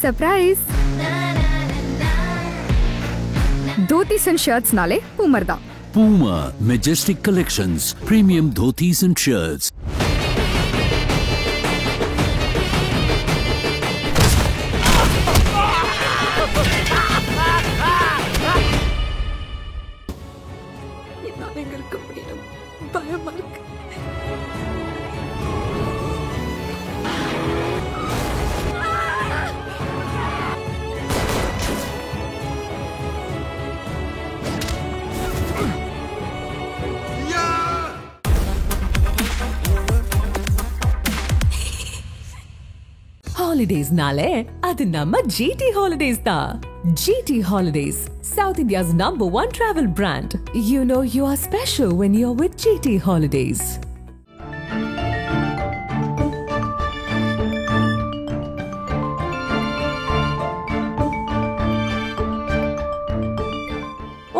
Surprise. Dhotis and shirts नाले पूमर दा. Puma Majestic Collections, premium dhotis and shirts. Holidays nale adu namma GT Holidays da. GT Holidays, South India's #1 travel brand. You know you are special when you're with GT Holidays.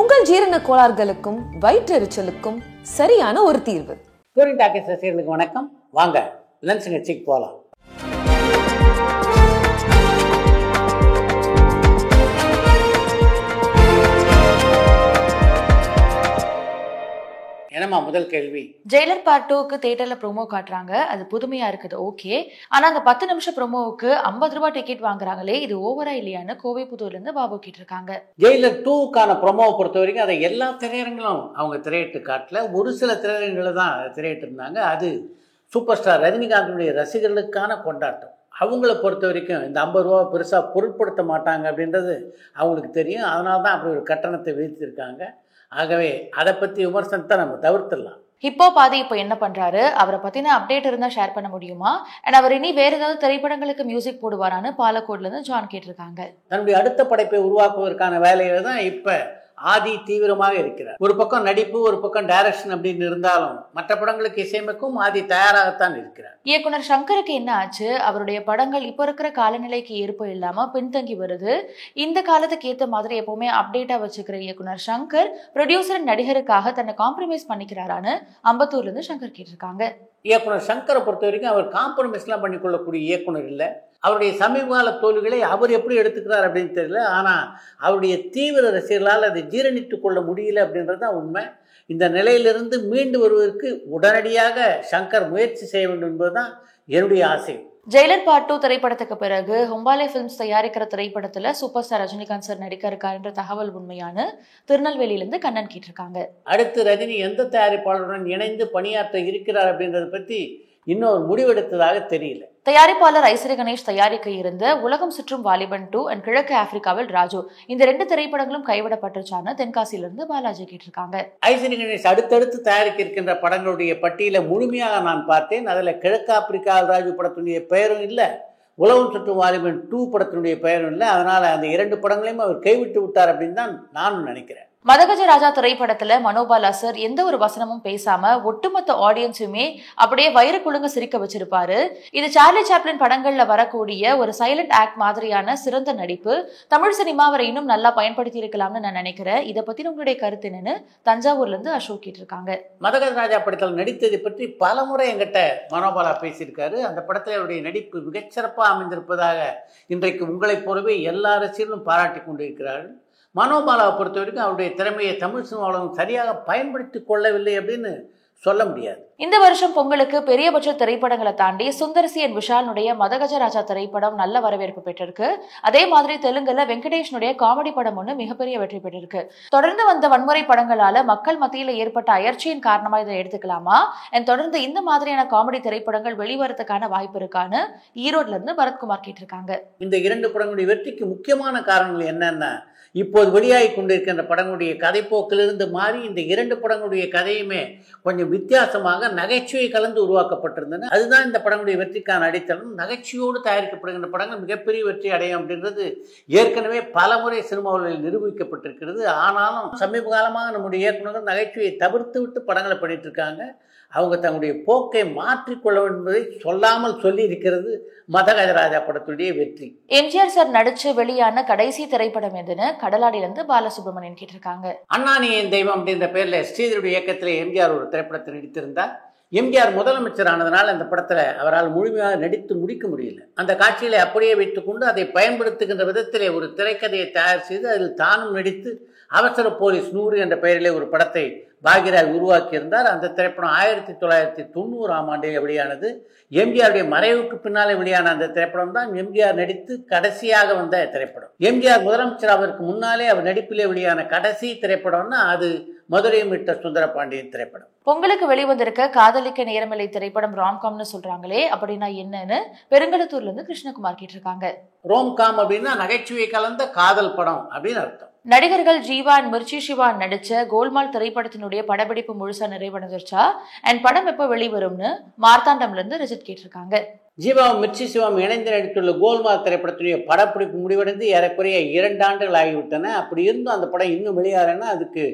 உங்கள் ஜீரண கோளாறுகளுக்கும் வயிற்றெரிச்சலுக்கும் சரியான ஒரு தீர்வு. Touring talkies ரசிகர்களுக்கு வணக்கம். வாங்க lunch நிகழ்ச்சிக்கு போகலாம். என்னம்மா முதல் கேள்வி? ஜெயிலர் பார்ட் 2க்கு தியேட்டர்ல ப்ரோமோ காட்டுறாங்க, அது புதுமையா இருக்குது, ஓகே. ஆனா அந்த 10 நிமிஷம் ப்ரோமோவுக்கு 50 ரூபாய் டிக்கெட் வாங்குறாங்களே, இது ஓவரா இல்லையான்னு கோவை புதூர்ல இருந்து பாபு கேட்டிருக்காங்க. ஜெயிலர் 2க்கான ப்ரோமோவை பொறுத்த வரைக்கும் அதை எல்லா திரையரங்களும் அவங்க திரையிட்டு காட்டல, ஒரு சில திரையரங்களை தான் திரையிட்டு இருந்தாங்க. அது சூப்பர் ஸ்டார் ரஜினிகாந்தனுடைய ரசிகர்களுக்கான கொண்டாட்டம். அவங்கள பொறுத்த வரைக்கும் இந்த 50 ரூபா பெருசாக பொருட்படுத்த மாட்டாங்க அப்படின்றது அவங்களுக்கு தெரியும். அதனால தான் அப்படி ஒரு கட்டணத்தை விதித்திருக்காங்க. ஆகவே அதை பற்றி விமர்சனத்தை நம்ம தவிர்த்துடலாம். இப்போ பாதி இப்போ என்ன பண்றாரு, அவரை பத்தின அப்டேட் இருந்தா ஷேர் பண்ண முடியுமா? அண்ட் அவர் இனி வேற ஏதாவது திரைப்படங்களுக்கு மியூசிக் போடுவாரான்னு பாலக்கோட்ல இருந்து ஜான் கேட்டிருக்காங்க. தன்னுடைய அடுத்த படைப்பை உருவாக்குவதற்கான வேலையில தான் இப்ப ஆதி தீவிரமாக இருக்கிறார். ஒரு பக்கம் நடிப்பு, ஒரு பக்கம் டைரக்ஷன் அப்படின்னு இருந்தாலும் மற்ற படங்களுக்கு இசையமைக்கும் ஆதி தயாராகத்தான் இருக்கிறார். இயக்குனர் சங்கருக்கு என்ன ஆச்சு? அவருடைய படங்கள் இப்போ இருக்கிற காலநிலைக்கு ஏற்ப இல்லாம பின்தங்கி வருது. இந்த காலத்துக்கு ஏற்ற மாதிரி எப்பவுமே அப்டேட்டா வச்சுக்கிற இயக்குனர் சங்கர் ப்ரொடியூசர் நடிகருக்காக தன்னை காம்ப்ரமைஸ் பண்ணிக்கிறாரான்னு அம்பத்தூர்ல இருந்து சங்கர் கேட்டிருக்காங்க. இயக்குனர் சங்கரை பொறுத்த வரைக்கும் அவர் காம்ப்ரமைஸ்லாம் பண்ணிக்கொள்ளக்கூடிய இயக்குனர் இல்லை. அவருடைய சமீபகால தோல்விகளை அவர் எப்படி எடுத்துக்கிறார் அப்படின்னு தெரியல. ஆனால் அவருடைய தீவிர ரசிகர்களால் அதை ஜீரணித்துக் கொள்ள முடியல அப்படின்றது தான் உண்மை. இந்த நிலையிலிருந்து மீண்டு வருவதற்கு உடனடியாக சங்கர் முயற்சி செய்ய வேண்டும் என்பதுதான் என்னுடைய ஆசை. ஜெயிலர் பார்ட் 2 திரைப்படத்துக்கு பிறகு ஹும்பாலே பிலிம்ஸ் தயாரிக்கிற திரைப்படத்துல சூப்பர் ஸ்டார் ரஜினிகாந்த் சார் நடிக்க இருக்கார் என்ற தகவல் உண்மையான திருநெல்வேலியிலிருந்து கண்ணன் கேட்டிருக்காங்க. அடுத்து ரஜினி எந்த தயாரிப்பாளருடன் இணைந்து பணியாற்ற இருக்கிறார் அப்படின்றத பற்றி இன்னும் ஒரு முடிவெடுத்ததாக தெரியல. தயாரிப்பாளர் ஐஸ்வரி கணேஷ் தயாரிக்க இருந்த உலகம் சுற்றும் வாலிபன் 2 அண்ட் கிழக்கு ஆப்பிரிக்காவில் ராஜு, இந்த 2 திரைப்படங்களும் கைவிடப்பட்டுச்சான்னு தென்காசியிலிருந்து பாலாஜி கேட்டிருக்காங்க. ஐஸ்வரி கணேஷ் அடுத்தடுத்து தயாரிக்க இருக்கின்ற படங்களுடைய பட்டியலை முழுமையாக நான் பார்த்தேன். அதில் கிழக்கு ஆப்பிரிக்காவில் ராஜு படத்தினுடைய பெயரும் இல்லை, உலகம் சுற்றும் வாலிபன் 2 படத்தினுடைய பெயரும் இல்லை. அதனால அந்த 2 படங்களையும் அவர் கைவிட்டு விட்டார் அப்படின்னு தான் நானும் நினைக்கிறேன். மதகஜ ராஜா திரைப்படத்துல மனோபாலா சார் எந்த ஒரு வசனமும் பேசாம ஒட்டுமொத்த ஆடியன்ஸுமே அப்படியே வயிறு குழுங்க சிரிக்க வச்சிருப்பாரு. இது சார்லி சாப்ளின் படங்கள்ல வரக்கூடிய ஒரு சைலண்ட் ஆக்ட் மாதிரியான சிறந்த நடிப்பு. தமிழ் சினிமா அவரை இன்னும் நல்லா பயன்படுத்தி இருக்கலாம்னு நான் நினைக்கிறேன். இதை பத்தி உங்களுடைய கருத்து என்னன்னு தஞ்சாவூர்ல இருந்து அசோக் கேட்டிருக்காங்க. மதகஜ ராஜா படத்தில் நடித்ததை பற்றி பல முறை என்கிட்ட மனோபாலா பேசியிருக்காரு. அந்த படத்தில் அவருடைய நடிப்பு மிகச்சிறப்பாக அமைந்திருப்பதாக இன்றைக்கு உங்களைப் போலவே எல்லா ரசிகர்களும் பாராட்டி கொண்டிருக்கிறார்கள். மனோபாலாவை பொறுத்த வரைக்கும் அவருடைய திறமையை தமிழ் சினிமாவும் சரியாக பயன்படுத்தி கொள்ளவில்லை அப்படின்னு சொல்ல முடியாது. இந்த வருஷம் பொங்கலுக்கு பெரிய பட்ஜெட் திரைப்படங்களை தாண்டி சுந்தர்சி அண்ட் விஷாலுடைய மதகஜ ராஜா திரைப்படம் நல்ல வரவேற்பு பெற்றிருக்கு. அதே மாதிரி தெலுங்குல வெங்கடேஷனுடைய காமெடி படம் ஒன்று மிகப்பெரிய வெற்றி பெற்றிருக்கு. தொடர்ந்து வந்த வன்முறை படங்களால மக்கள் மத்தியில ஏற்பட்ட அயற்சியின் காரணமா இதை எடுத்துக்கலாமா? அண்ட் தொடர்ந்து இந்த மாதிரியான காமெடி திரைப்படங்கள் வெளிவரத்துக்கான வாய்ப்பு இருக்கான்னு ஈரோட்ல இருந்து பரத்குமார் கேட்டிருக்காங்க. இந்த 2 படங்களுடைய வெற்றிக்கு முக்கியமான காரணங்கள் என்னன்னா, இப்போது வெளியாகி கொண்டிருக்கின்ற படங்களுடைய கதைப்போக்கிலிருந்து மாறி இந்த 2 படங்களுடைய கதையுமே கொஞ்சம் வித்தியாசமாக நகைச்சுவை கலந்து உருவாக்கப்பட்டிருந்தன. அதுதான் இந்த படங்களுடைய வெற்றிக்கான அடித்தளம். நகைச்சுவையோடு தயாரிக்கப்படுகின்ற படங்கள் மிகப்பெரிய வெற்றி அடையும் அப்படின்றது ஏற்கனவே பல முறை சினிமாவில் நிரூபிக்கப்பட்டிருக்கிறது. ஆனாலும் சமீப காலமாக நம்முடைய இயக்குநர்கள் நகைச்சுவையை தவிர்த்து விட்டு படங்களை பண்ணிட்டு இருக்காங்க. அவங்க தங்களுடைய போக்கை மாற்றிக்கொள்ள என்பதை சொல்லாமல் சொல்லி இருக்கிறது மதகஜராஜா படத்துடைய வெற்றி. எம்ஜிஆர் சார் நடிச்சு வெளியான கடைசி திரைப்படம் எதுன்னு கடலாடியிலிருந்து பாலசுப்ரமணியன் கேட்டிருக்காங்க. அண்ணா நீ என் தெய்வம் அப்படின்ற பேர்ல ஸ்ரீதருடைய இயக்கத்தில் எம்ஜிஆர் ஒரு திரைப்படத்தை நடித்திருந்தார். எம்ஜிஆர் முதலமைச்சர் ஆனதுனால அந்த படத்தில் அவரால் முழுமையாக நடித்து முடிக்க முடியல. அந்த காட்சிகளை அப்படியே வைத்துக்கொண்டு அதை பயன்படுத்துகின்ற விதத்திலே ஒரு திரைக்கதையை தயார் செய்து அதில் தானும் நடித்து அவசர போலீஸ் 100 என்ற பெயரிலே ஒரு படத்தை பாக்யராஜ் உருவாக்கியிருந்தார். அந்த திரைப்படம் 1990ஆம் ஆண்டில் வெளியானது. எம்ஜிஆருடைய மறைவுக்கு பின்னாலே வெளியான அந்த திரைப்படம் தான் எம்ஜிஆர் நடித்து கடைசியாக வந்த திரைப்படம். எம்ஜிஆர் முதலமைச்சர் அவருக்கு முன்னாலே அவர் நடிப்பிலே வெளியான கடைசி திரைப்படம்னா அது மதுரை மீட்ட சுந்தரபாண்டியன் திரைப்படம். பொங்கலுக்கு வெளிவந்திருக்க காதலிக்க நேரமில்லை திரைப்படம் ராம்காம்னு சொல்றாங்களே, அப்படின்னா என்னன்னு பெருங்கலத்தூர்ல இருந்து கிருஷ்ணகுமார் கேட்டிருக்காங்க. ரோம்காம் அப்படின்னா நகைச்சுவை கலந்த காதல் படம் அப்படின்னு அர்த்தம். நடிகர்கள் ஜீவா அண்ட் மிர்ச்சி சிவா நடிச்ச கோல்மால் திரைப்படத்தினுடைய படப்பிடிப்பு முழுசா நிறைவடைஞ்சிருச்சா அண்ட் படம் எப்போ வெளிவரும்னு மார்த்தாண்டம்ல இருந்து ரஜித் கேட்டிருக்காங்க. ஜீவாவும் மிர்ச்சி சிவாவும் இணைந்து நடித்துள்ள கோல்மால் திரைப்படத்தினுடைய படப்பிடிப்பு முடிவடைந்து ஏறக்குறைய 2 ஆண்டுகள் ஆகிவிட்டன. அப்படி இருந்தும் அந்த படம் இன்னும் வெளியாகலைன்னா அதுக்கு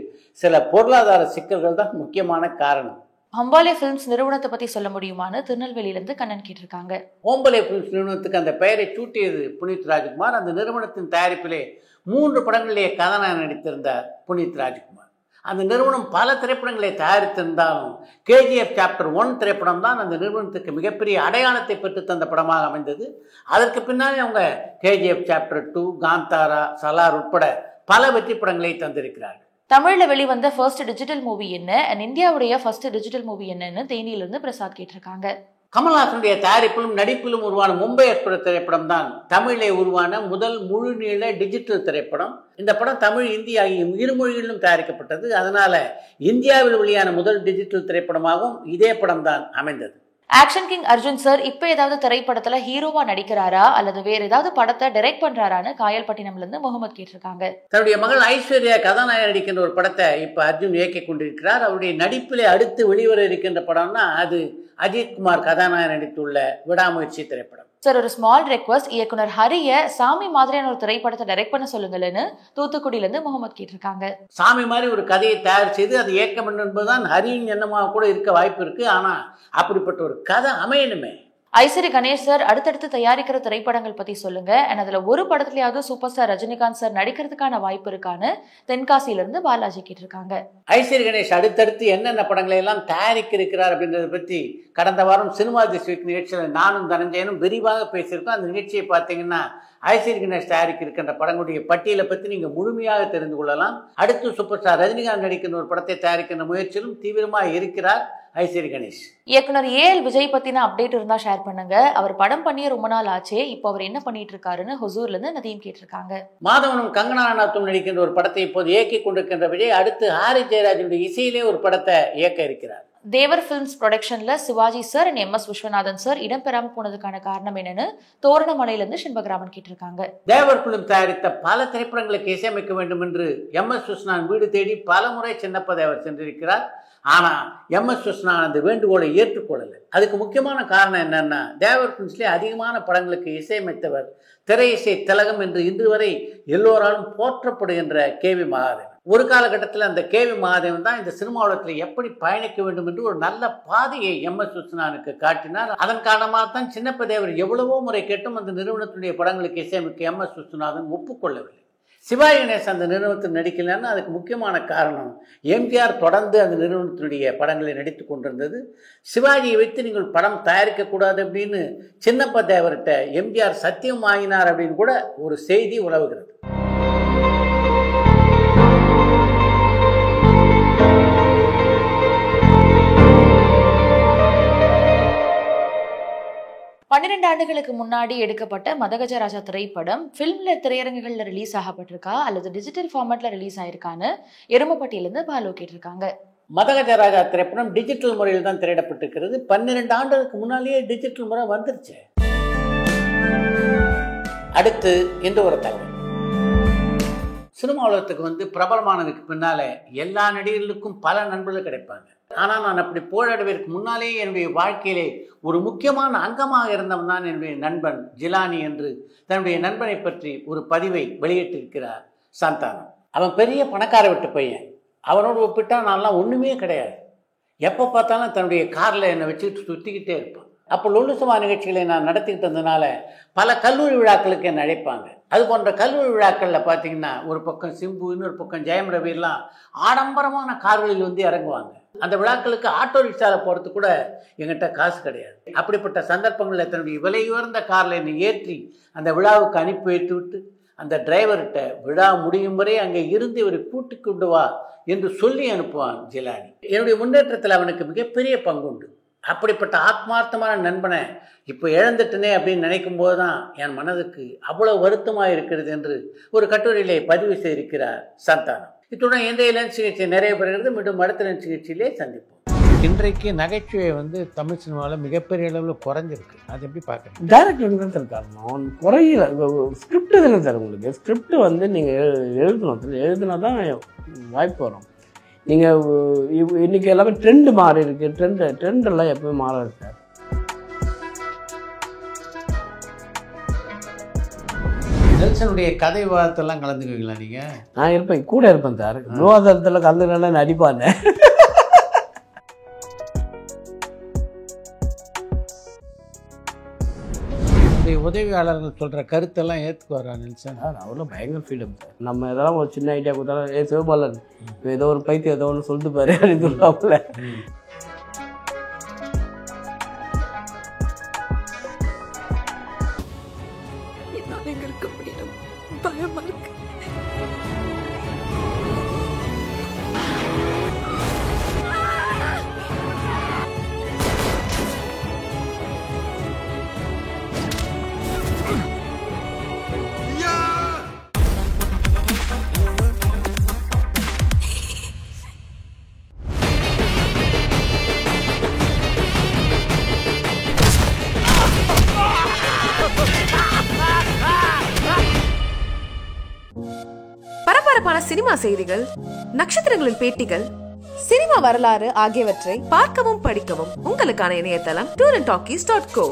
சில பொருளாதார சிக்கல்கள் தான் முக்கியமான காரணம். ஹம்பாலே பிலிம்ஸ் நிறுவனத்தை பத்தி சொல்ல முடியுமான்னு திருநெல்வேலியிலிருந்து கண்ணன் கேட்டிருக்காங்க. ஹம்பாலே பிலிம்ஸ் நிறுவனத்துக்கு அந்த பெயரை சூட்டியது புனித் ராஜ்குமார். அந்த நிறுவனத்தின் தயாரிப்பிலே 3 படங்களிலேயே கதாநாயகன் நடித்திருந்தார் புனித் ராஜ்குமார். அந்த நிறுவனம் பல திரைப்படங்களை தயாரித்திருந்தாலும் KGF சாப்டர் 1 திரைப்படம் தான் அந்த நிறுவனத்துக்கு மிகப்பெரிய அடையாளத்தை பெற்று தந்த படமாக அமைந்தது. அதற்கு பின்னாலே அவங்க KGF சாப்டர் 2, காந்தாரா, சலார் உட்பட பல வெற்றி படங்களை தந்திருக்கிறார்கள். தமிழ்ல வெளிவந்த ஃபர்ஸ்ட் டிஜிட்டல் மூவி என்ன அண்ட் இந்தியாவுடைய ஃபர்ஸ்ட் டிஜிட்டல் மூவி என்னன்னு தேனியிலிருந்து பிரசாத் கேட்டிருக்காங்க. கமல்ஹாசனுடைய தயாரிப்பிலும் நடிப்பிலும் உருவான மும்பை எக்ஸ்பிரஸ் திரைப்படம் தான் தமிழிலே உருவான முதல் முழு நீள டிஜிட்டல் திரைப்படம். இந்த படம் தமிழ், இந்தி ஆகிய 2 மொழிகளிலும் தயாரிக்கப்பட்டது. அதனால இந்தியாவில் வெளியான முதல் டிஜிட்டல் திரைப்படமாகவும் இதே படம் தான் அமைந்தது. ஆக்ஷன் கிங் அர்ஜுன் சார் இப்ப ஏதாவது திரைப்படத்துல ஹீரோவா நடிக்கிறாரா அல்லது வேற ஏதாவது படத்தை டைரக்ட் பண்றாரான்னு காயல்பட்டினம்ல இருந்து முகமது கேட்டிருக்காங்க. தன்னுடைய மகள் ஐஸ்வர்யா கதாநாயகன் நடிக்கின்ற ஒரு படத்தை இப்ப அர்ஜுன் இயக்கிக் கொண்டிருக்கிறார். அவருடைய நடிப்பிலே அடுத்து வெளிவர இருக்கின்ற படம்னா அது அஜித்குமார் கதாநாயகன் நடித்துள்ள விடாமுயற்சி திரைப்படம். சார், ஒரு ஸ்மால் ரெக்வஸ்ட், இயக்குனர் ஹரிய சாமி மாதிரியான ஒரு திரைப்படத்தை டைரக்ட் பண்ண சொல்லுங்கள்னு தூத்துக்குடியில இருந்து முகமது கேட்டிருக்காங்க. சாமி மாதிரி ஒரு கதையை தயார் செய்து அது இயக்க வேண்டும் என்பதுதான் ஹரியின் எண்ணமாக கூட இருக்க வாய்ப்பு இருக்கு. ஆனா அப்படிப்பட்ட ஒரு கதை அமையணுமே. ஐஸ்வரி கணேஷ் சார், அடுத்தடுத்து தயாரிக்கிற திரைப்படங்கள் பத்தி சொல்லுங்க அண்ட் அதுல ஒரு படத்துலயாவது சூப்பர் ஸ்டார் ரஜினிகாந்த் சார் நடிக்கிறதுக்கான வாய்ப்பு இருக்கான்னு தென்காசியில இருந்து பாலாஜி கேட்டிருக்காங்க. ஐஸ்வரி கணேஷ் அடுத்தடுத்து என்னென்ன படங்களை எல்லாம் தயாரிக்க இருக்கிறார் அப்படின்றத பத்தி கடந்த வாரம் சினிமா டிஸ்ட்ரிக்ட் நிகழ்ச்சியில் நானும் தனஞ்சயனும் விரிவாக பேசியிருக்கோம். அந்த நிகழ்ச்சியை பார்த்தீங்கன்னா ஐஸ்வரி கணேஷ் தயாரிக்க இருக்கின்ற படங்களுடைய பட்டியலை பற்றி நீங்க முழுமையாக தெரிந்து கொள்ளலாம். அடுத்து சூப்பர் ஸ்டார் ரஜினிகாந்த் நடிக்கின்ற ஒரு படத்தை தயாரிக்கின்ற முயற்சியிலும் தீவிரமாக இருக்கிறார் ஐஸ்வரி கணேஷ். இயக்குனர் ஏஎல் விஜய் பத்தின அப்டேட் இருந்தா ஷேர் பண்ணுங்க. அவர் படம் பண்ணிய ரொம்ப நாள் ஆச்சே, இப்போ அவர் என்ன பண்ணிட்டு இருக்காருன்னு ஹொசூர்ல இருந்து நதீம் கேட்டிருக்காங்க. மாதவனும் கங்கனா ரனாத்தும் நடிக்கின்ற ஒரு படத்தை இப்போது இயக்கிக் கொண்டிருக்கின்ற விஜய் அடுத்து ஹாரி ஜெயராஜனுடைய இசையிலே ஒரு படத்தை இயக்க இருக்கிறார். தேவர் பிலிம்ஸ் ப்ரொடக்ஷன்ல Sivaji sir and MS Viswanathan sir இடம்பெறாம போனதுக்கான காரணம் என்னன்னு தோரணமலையில இருந்து சின்பகிராமன் கேட்டிருக்காங்க. தேவர் பிலிம் தயாரித்த பல திரைப்படங்களுக்கு இசையமைக்க வேண்டும் என்று MS விஸ்வநாதன் வீடு தேடி பல முறை சின்னப்ப தேவர் சென்றிருக்கிறார். ஆனா MS விஸ்வநாதன் அந்த வேண்டுகோளை ஏற்றுக்கொள்ளல. அதுக்கு முக்கியமான காரணம் என்னன்னா, தேவர் பிலிம்ஸ்லேயே அதிகமான படங்களுக்கு இசையமைத்தவர், திரை இசை திலகம் என்று இன்று வரை எல்லோராலும் போற்றப்படுகின்ற KV மகாதேவன். ஒரு காலகட்டத்தில் அந்த KV மகாதேவன் தான் இந்த சினிமா உலகத்தில் எப்படி பயணிக்க வேண்டும் என்று ஒரு நல்ல பாதையை MS விஸ்வநாதனுக்கு காட்டினார். அதன் காரணமாக தான் சின்னப்ப தேவர் எவ்வளவோ முறை கேட்டும் அந்த நிறுவனத்துடைய படங்களுக்கு இசையமைக்க MS விஸ்வநாதன் ஒப்புக்கொள்ளவில்லை. சிவாஜி கணேசன் அந்த நிறுவனத்தில் நடிக்கலன்னா அதுக்கு முக்கியமான காரணம் MGR தொடர்ந்து அந்த நிறுவனத்தினுடைய படங்களை நடித்து கொண்டிருந்தது. சிவாஜியை வைத்து நீங்கள் படம் தயாரிக்கக்கூடாது அப்படின்னு சின்னப்ப தேவர்கிட்ட MGR சத்தியம் வாங்கினார் அப்படின்னு கூட ஒரு செய்தி உலவுகிறது. ஆண்டுகளுக்கு முன்னாடி எடுக்கப்பட்ட மதகஜராஜா திரைப்படம் பிலிம்ல திரையரங்குகள்ல ரிலீஸ் ஆகப்பட்டிருக்கா அல்லது டிஜிட்டல் ஃபார்மேட்ல ரிலீஸ் ஆயிருக்கான்னு எருமப்பட்டியிலிருந்து பாலு கேட்டிருக்காங்க. மதகஜராஜா திரைப்படம் டிஜிட்டல் முறையில் தான் திரையிடப்பட்டிருக்கிறது. 12 ஆண்டுகளுக்கு முன்னாலேயே டிஜிட்டல் முறை வந்துருச்சு. அடுத்து இந்த ஒரு தகவல், சினிமா உலகத்துக்கு பிரபலமானதுக்கு பின்னால எல்லா நடிகர்களுக்கும் பல நண்பர்கள் கிடைப்பாங்க. ஆனால் நான் அப்படி போராடுவதற்கு முன்னாலே என்னுடைய வாழ்க்கையிலே ஒரு முக்கியமான அங்கமாக இருந்தவன் தான் என்னுடைய நண்பன் ஜிலானி என்று தன்னுடைய நண்பனை பற்றி ஒரு பதிவை வெளியிட்டிருக்கிறார் சந்தானம். அவன் பெரிய பணக்கார விட்டு பையன். அவனோடு ஒப்பிட்டா நான்லாம் ஒன்றுமே கிடையாது. எப்போ பார்த்தாலும் தன்னுடைய காரில் என்னை வச்சுக்கிட்டு சுற்றிக்கிட்டே இருப்பான். அப்போ லொல்லுசமா நிகழ்ச்சிகளை நான் நடத்திக்கிட்டு இருந்ததுனால பல கல்லூரி விழாக்களுக்கு என்னை அழைப்பாங்க. அது போன்ற கல்லூரி விழாக்களில் பார்த்தீங்கன்னா ஒரு பக்கம் சிம்பு, இன்னொரு பக்கம் ஜெயம் ரவி எல்லாம் ஆடம்பரமான கார்களில் இறங்குவாங்க. அந்த விழாக்களுக்கு ஆட்டோ ரிக்ஷாவில் போகிறதுக்கு கூட எங்கிட்ட காசு கிடையாது. அப்படிப்பட்ட சந்தர்ப்பங்களில் தன்னுடைய விலை உயர்ந்த காரில் என்னை ஏற்றி அந்த விழாவுக்கு அனுப்பி வைத்து விட்டு அந்த டிரைவர்கிட்ட விழா முடியும் வரை அங்கே இருந்து இவரை கூட்டி கொண்டு வா என்று சொல்லி அனுப்புவான் ஜிலானி. என்னுடைய முன்னேற்றத்தில் அவனுக்கு மிகப்பெரிய பங்குண்டு. அப்படிப்பட்ட ஆத்மார்த்தமான நண்பனை இப்போ இழந்துட்டனே அப்படின்னு நினைக்கும் போது தான் என் மனதுக்கு அவ்வளோ வருத்தமாக இருக்கிறது என்று ஒரு கட்டுரையிலே பதிவு செய்திருக்கிறார் சந்தானம். இத்துடன் இன்றைய லென்ஸ் சிகிச்சை நிறைய பெறுகிறது. மீண்டும் அடுத்த லென்ஸ் சிகிச்சையிலே சந்திப்போம். இன்றைக்கு நகைச்சுவை தமிழ் சினிமாவில் மிகப்பெரிய அளவில் குறைஞ்சிருக்கு. அது எப்படி பார்க்குறேன்? டைரக்டர் தான் சார் காரணம். குறையில ஸ்கிரிப்ட் தானே சார் உங்களுக்கு. ஸ்கிரிப்ட் நீங்கள் எழுதுனா தான் வாய்ப்பு வரும். நீங்கள் இன்றைக்கி எல்லாமே ட்ரெண்டு மாறி இருக்குது. ட்ரெண்டெல்லாம் எப்போயும் மாறாது சார். நெல்சனுடைய கதை விவாதத்தெல்லாம் கலந்துக்குவீங்களா நீங்கள்? நான் இருப்பேன், கூட இருப்பேன் சார். விவாதத்தில் கலந்துனா நடிப்பாங்க. உதவியாளர்கள் சொல்கிற கருத்தெல்லாம் ஏற்றுக்குவாரா நெல்சன்? அவ்வளோ பயங்கர ஃபீல்டு சார். நம்ம இதெல்லாம் ஒரு சின்ன ஐடியா கொடுத்தாலும் சிவபாலன் ஏதோ ஒரு பைத்தியம் ஏதோ ஒன்று சொல்லிட்டு பாரு அப்படின்னு சொல்லுவாப்புல. பயமா இருக்கு. பரபரப்பான சினிமா செய்திகள், நட்சத்திரங்களின் பேட்டிகள், சினிமா வரலாறு ஆகியவற்றை பார்க்கவும் படிக்கவும் உங்களுக்கான இணையதளம் tourandtalkies.co.